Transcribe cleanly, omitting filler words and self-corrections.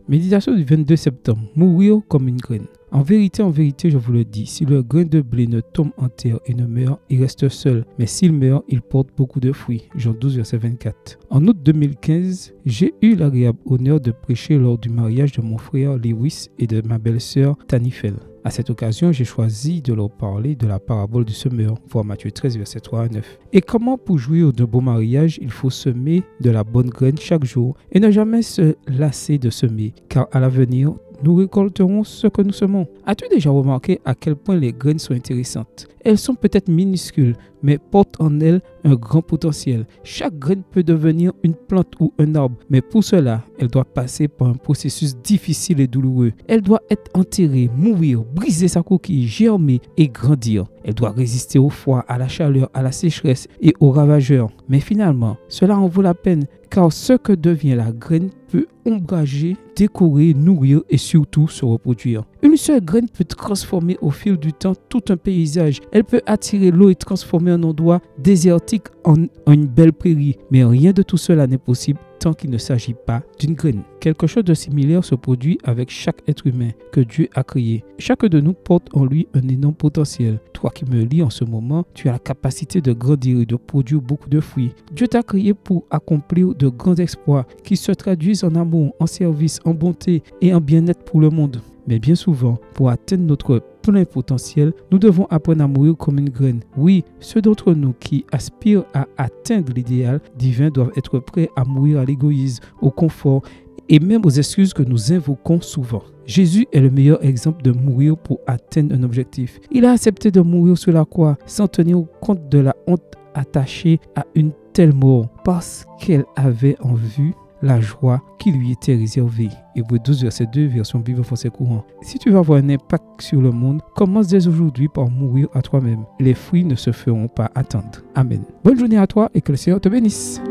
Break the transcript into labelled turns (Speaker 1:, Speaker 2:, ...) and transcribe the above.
Speaker 1: Méditation du 22 septembre. Mourir comme une graine. En vérité, je vous le dis, si le grain de blé ne tombe en terre et ne meurt, il reste seul. Mais s'il meurt, il porte beaucoup de fruits. Jean 12, verset 24. En août 2015, j'ai eu l'agréable honneur de prêcher lors du mariage de mon frère Lewis et de ma belle-sœur Tanifel. À cette occasion, j'ai choisi de leur parler de la parabole du semeur, voir Matthieu 13, verset 3 à 9. Et comment pour jouir d'un beau mariage, il faut semer de la bonne graine chaque jour et ne jamais se lasser de semer, car à l'avenir, nous récolterons ce que nous semons. As-tu déjà remarqué à quel point les graines sont intéressantes? Elles sont peut-être minuscules, mais portent en elles un grand potentiel. Chaque graine peut devenir une plante ou un arbre, mais pour cela, elle doit passer par un processus difficile et douloureux. Elle doit être enterrée, mourir, briser sa coquille, germer et grandir. Elle doit résister au froid, à la chaleur, à la sécheresse et aux ravageurs. Mais finalement, cela en vaut la peine, car ce que devient la graine peut ombrager, décorer, nourrir et surtout se reproduire. Une seule graine peut transformer au fil du temps tout un paysage. Elle peut attirer l'eau et transformer un endroit désertique en une belle prairie. Mais rien de tout cela n'est possible tant qu'il ne s'agit pas d'une graine. Quelque chose de similaire se produit avec chaque être humain que Dieu a créé. Chaque de nous porte en lui un énorme potentiel. Toi qui me lis en ce moment, tu as la capacité de grandir et de produire beaucoup de fruits. Dieu t'a créé pour accomplir de grands exploits qui se traduisent en amour, en service, en bonté et en bien-être pour le monde. Mais bien souvent, pour atteindre notre plein potentiel, nous devons apprendre à mourir comme une graine. Oui, ceux d'entre nous qui aspirent à atteindre l'idéal divin doivent être prêts à mourir à l'égoïsme, au confort et même aux excuses que nous invoquons souvent. Jésus est le meilleur exemple de mourir pour atteindre un objectif. Il a accepté de mourir sur la croix sans tenir compte de la honte attachée à une telle mort parce qu'elle avait en vue la joie qui lui était réservée. Hébreux 12, verset 2, version Bible français courant. Si tu veux avoir un impact sur le monde, commence dès aujourd'hui par mourir à toi-même. Les fruits ne se feront pas attendre. Amen. Bonne journée à toi et que le Seigneur te bénisse.